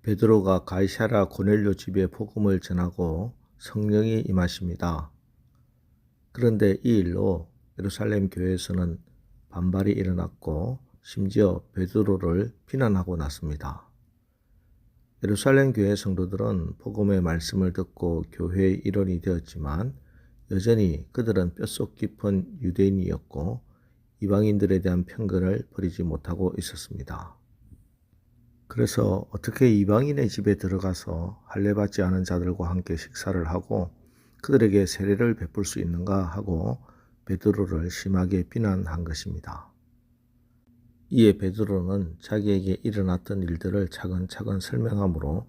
베드로가 가이사랴 고넬료 집에 복음을 전하고 성령이 임하십니다. 그런데 이 일로 예루살렘 교회에서는 반발이 일어났고 심지어 베드로를 비난하고 났습니다. 예루살렘 교회 성도들은 복음의 말씀을 듣고 교회의 일원이 되었지만 여전히 그들은 뼛속 깊은 유대인이었고 이방인들에 대한 편견을 버리지 못하고 있었습니다. 그래서 어떻게 이방인의 집에 들어가서 할례받지 않은 자들과 함께 식사를 하고 그들에게 세례를 베풀 수 있는가 하고 베드로를 심하게 비난한 것입니다. 이에 베드로는 자기에게 일어났던 일들을 차근차근 설명하므로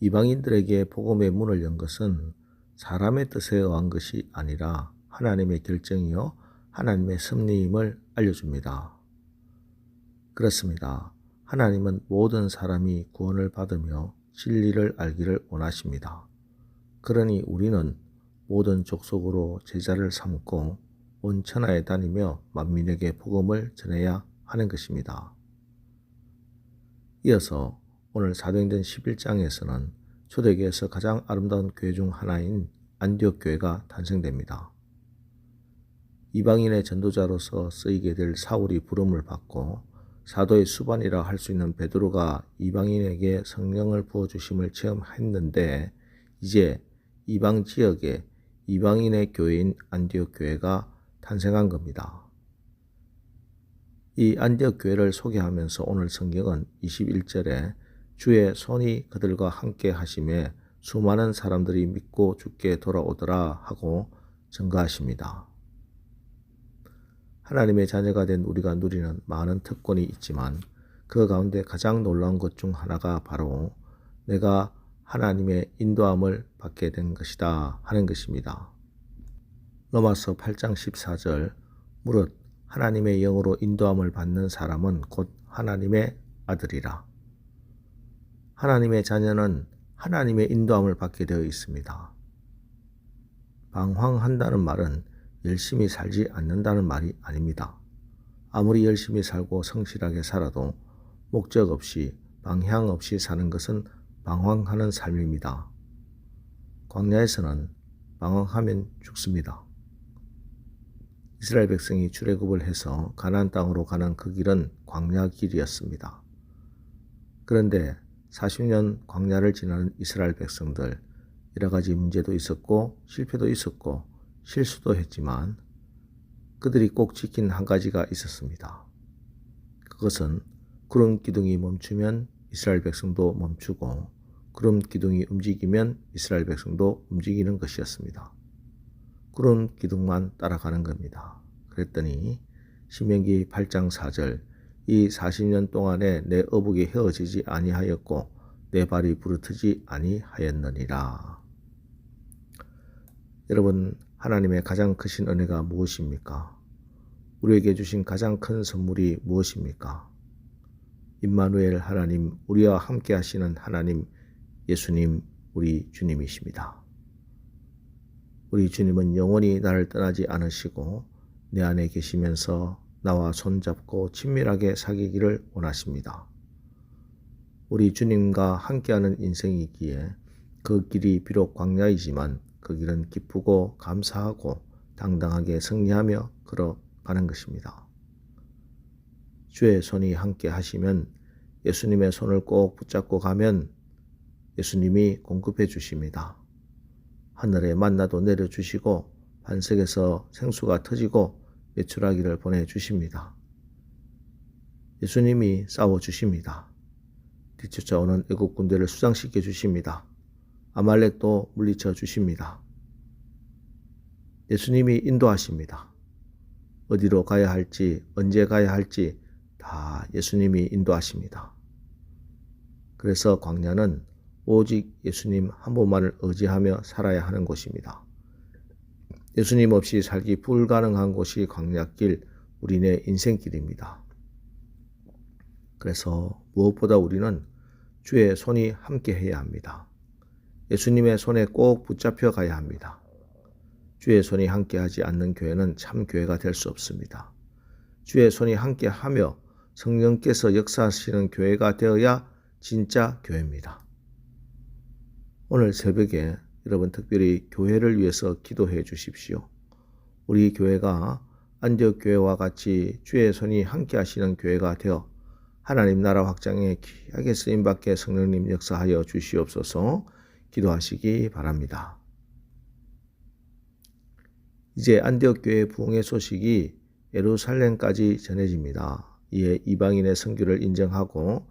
이방인들에게 복음의 문을 연 것은 사람의 뜻에 의한 것이 아니라 하나님의 결정이요 하나님의 섭리임을 알려줍니다. 그렇습니다. 하나님은 모든 사람이 구원을 받으며 진리를 알기를 원하십니다. 그러니 우리는 모든 족속으로 제자를 삼고 온 천하에 다니며 만민에게 복음을 전해야 하는 것입니다. 이어서 오늘 사도행전 11장에서는 초대교회에서 가장 아름다운 교회 중 하나인 안디옥 교회가 탄생됩니다. 이방인의 전도자로서 쓰이게 될 사울이 부름을 받고 사도의 수반이라 할 수 있는 베드로가 이방인에게 성령을 부어주심을 체험했는데 이제 이방 지역에 이방인의 교회인 안디옥 교회가 탄생한 겁니다. 이 안디옥 교회를 소개하면서 오늘 성경은 21절에 주의 손이 그들과 함께 하심에 수많은 사람들이 믿고 주께 돌아오더라 하고 증거하십니다. 하나님의 자녀가 된 우리가 누리는 많은 특권이 있지만 그 가운데 가장 놀라운 것 중 하나가 바로 내가 하나님의 인도함을 받게 된 것이다 하는 것입니다. 로마서 8장 14절 무릇 하나님의 영으로 인도함을 받는 사람은 곧 하나님의 아들이라. 하나님의 자녀는 하나님의 인도함을 받게 되어 있습니다. 방황한다는 말은 열심히 살지 않는다는 말이 아닙니다. 아무리 열심히 살고 성실하게 살아도 목적 없이 방향 없이 사는 것은 방황하는 삶입니다. 광야에서는 방황하면 죽습니다. 이스라엘 백성이 출애굽을 해서 가나안 땅으로 가는 그 길은 광야 길이었습니다. 그런데 40년 광야를 지나는 이스라엘 백성들 여러 가지 문제도 있었고 실패도 있었고 실수도 했지만 그들이 꼭 지킨 한 가지가 있었습니다. 그것은 구름 기둥이 멈추면 이스라엘 백성도 멈추고 구름 기둥이 움직이면 이스라엘 백성도 움직이는 것이었습니다. 구름 기둥만 따라가는 겁니다. 그랬더니 신명기 8장 4절 이 40년 동안에 내 어복이 헤어지지 아니하였고 내 발이 부르트지 아니하였느니라. 여러분, 하나님의 가장 크신 은혜가 무엇입니까? 우리에게 주신 가장 큰 선물이 무엇입니까? 임마누엘 하나님, 우리와 함께 하시는 하나님, 예수님, 우리 주님이십니다. 우리 주님은 영원히 나를 떠나지 않으시고 내 안에 계시면서 나와 손잡고 친밀하게 사귀기를 원하십니다. 우리 주님과 함께하는 인생이기에 그 길이 비록 광야이지만 그 길은 기쁘고 감사하고 당당하게 승리하며 걸어가는 것입니다. 주의 손이 함께 하시면 예수님의 손을 꼭 붙잡고 가면 예수님이 공급해 주십니다. 하늘에 만나도 내려주시고 반석에서 생수가 터지고 메추라기를 보내주십니다. 예수님이 싸워주십니다. 뒤쫓아오는 애국 군대를 수장시켜 주십니다. 아말렉도 물리쳐 주십니다. 예수님이 인도하십니다. 어디로 가야 할지 언제 가야 할지 다 예수님이 인도하십니다. 그래서 광야는 오직 예수님 한 분만을 의지하며 살아야 하는 곳입니다. 예수님 없이 살기 불가능한 곳이 광야길, 우리네 인생길입니다. 그래서 무엇보다 우리는 주의 손이 함께 해야 합니다. 예수님의 손에 꼭 붙잡혀 가야 합니다. 주의 손이 함께하지 않는 교회는 참 교회가 될 수 없습니다. 주의 손이 함께하며 성령께서 역사하시는 교회가 되어야 진짜 교회입니다. 오늘 새벽에 여러분 특별히 교회를 위해서 기도해 주십시오. 우리 교회가 안디옥 교회와 같이 주의 손이 함께 하시는 교회가 되어 하나님 나라 확장에 귀하게 쓰임받게 성령님 역사하여 주시옵소서. 기도하시기 바랍니다. 이제 안디옥 교회 부흥의 소식이 예루살렘까지 전해집니다. 이에 이방인의 선교를 인정하고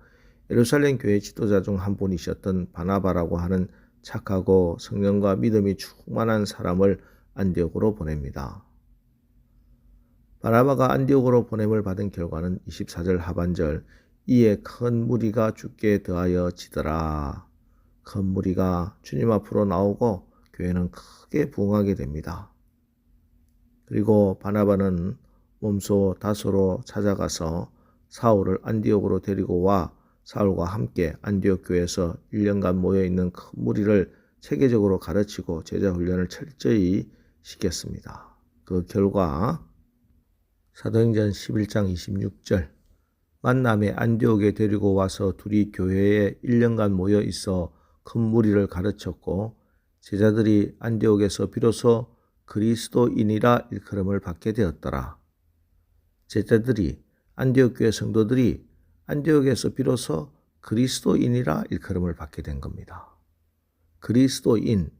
예루살렘 교회 지도자 중 한 분이셨던 바나바라고 하는 착하고 성령과 믿음이 충만한 사람을 안디옥으로 보냅니다. 바나바가 안디옥으로 보냄을 받은 결과는 24절 하반절 이에 큰 무리가 주께 더하여 지더라. 큰 무리가 주님 앞으로 나오고 교회는 크게 부흥하게 됩니다. 그리고 바나바는 몸소 다소로 찾아가서 사울을 안디옥으로 데리고 와 사울과 함께 안디옥 교회에서 1년간 모여있는 큰 무리를 체계적으로 가르치고 제자 훈련을 철저히 시켰습니다. 그 결과 사도행전 11장 26절 만남에 안디옥에 데리고 와서 둘이 교회에 1년간 모여 있어 큰 무리를 가르쳤고 제자들이 안디옥에서 비로소 그리스도인이라 일컬음을 받게 되었더라. 제자들이 안디옥 교회 성도들이 안디옥에서 비로소 그리스도인이라 일컬음을 받게 된 겁니다. 그리스도인,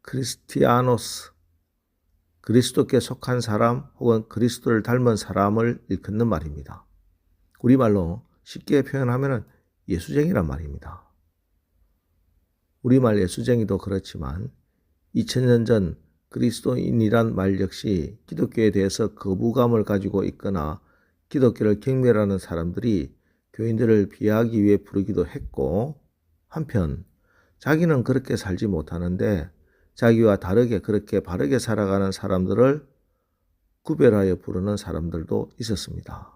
크리스티아노스, 그리스도께 속한 사람 혹은 그리스도를 닮은 사람을 일컫는 말입니다. 우리말로 쉽게 표현하면 예수쟁이란 말입니다. 우리말 예수쟁이도 그렇지만 2000년 전 그리스도인이란 말 역시 기독교에 대해서 거부감을 가지고 있거나 기독교를 경멸하는 사람들이 교인들을 비하하기 위해 부르기도 했고 한편 자기는 그렇게 살지 못하는데 자기와 다르게 그렇게 바르게 살아가는 사람들을 구별하여 부르는 사람들도 있었습니다.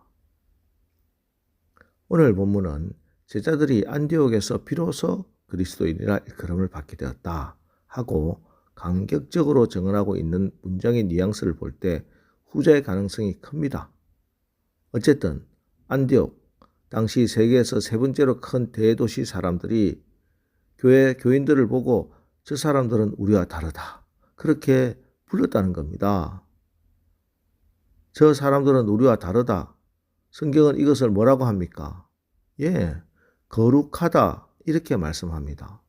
오늘 본문은 제자들이 안디옥에서 비로소 그리스도인이라 일컬음을 받게 되었다 하고 감격적으로 증언하고 있는 문장의 뉘앙스를 볼 때 후자의 가능성이 큽니다. 어쨌든 안디옥, 당시 세계에서 세 번째로 큰 대도시 사람들이 교회 교인들을 보고 저 사람들은 우리와 다르다. 그렇게 불렀다는 겁니다. 저 사람들은 우리와 다르다. 성경은 이것을 뭐라고 합니까? 거룩하다. 이렇게 말씀합니다.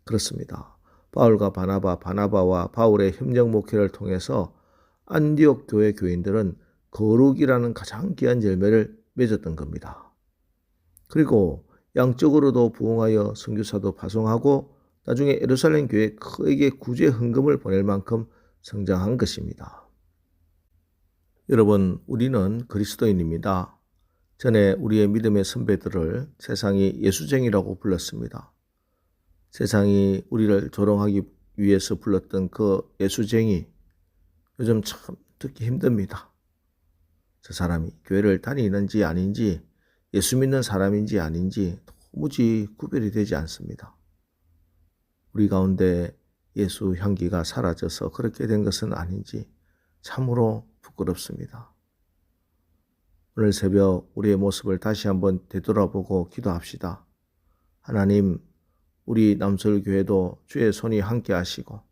그렇습니다. 바울과 바나바, 바나바와 바울의 협력 목회를 통해서 안디옥 교회 교인들은 거룩이라는 가장 귀한 열매를 맺었던 겁니다. 그리고 양적으로도 부흥하여 선교사도 파송하고 나중에 예루살렘 교회에 크게 구제 헌금을 보낼 만큼 성장한 것입니다. 여러분, 우리는 그리스도인입니다. 전에 우리의 믿음의 선배들을 세상이 예수쟁이라고 불렀습니다. 세상이 우리를 조롱하기 위해서 불렀던 그 예수쟁이, 요즘 참 듣기 힘듭니다. 저 사람이 교회를 다니는지 아닌지, 예수 믿는 사람인지 아닌지 도무지 구별이 되지 않습니다. 우리 가운데 예수 향기가 사라져서 그렇게 된 것은 아닌지 참으로 부끄럽습니다. 오늘 새벽 우리의 모습을 다시 한번 되돌아보고 기도합시다. 하나님, 우리 남설교회도 주의 손이 함께 하시고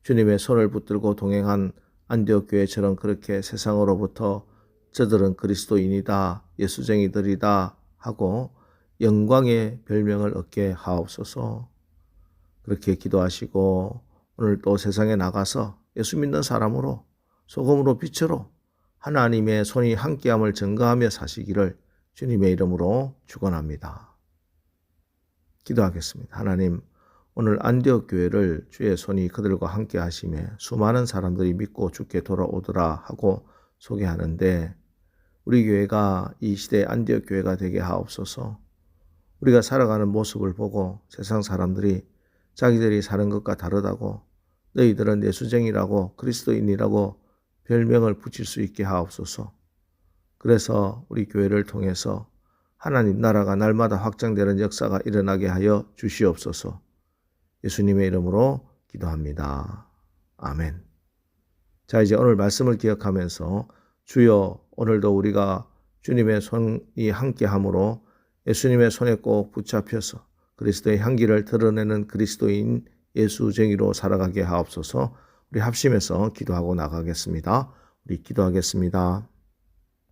주님의 손을 붙들고 동행한 안디옥 교회처럼 그렇게 세상으로부터 저들은 그리스도인이다, 예수쟁이들이다 하고 영광의 별명을 얻게 하옵소서. 그렇게 기도하시고 오늘 또 세상에 나가서 예수 믿는 사람으로 소금으로 빛으로 하나님의 손이 함께함을 증거하며 사시기를 주님의 이름으로 축원합니다. 기도하겠습니다. 하나님, 오늘 안디옥 교회를 주의 손이 그들과 함께 하시며 수많은 사람들이 믿고 주께 돌아오더라 하고 소개하는데 우리 교회가 이 시대의 안디옥 교회가 되게 하옵소서. 우리가 살아가는 모습을 보고 세상 사람들이 자기들이 사는 것과 다르다고 너희들은 예수쟁이라고 그리스도인이라고 별명을 붙일 수 있게 하옵소서. 그래서 우리 교회를 통해서 하나님 나라가 날마다 확장되는 역사가 일어나게 하여 주시옵소서. 예수님의 이름으로 기도합니다. 아멘. 자, 이제 오늘 말씀을 기억하면서 주여, 오늘도 우리가 주님의 손이 함께함으로 예수님의 손에 꼭 붙잡혀서 그리스도의 향기를 드러내는 그리스도인 예수쟁이로 살아가게 하옵소서. 우리 합심해서 기도하고 나가겠습니다. 우리 기도하겠습니다.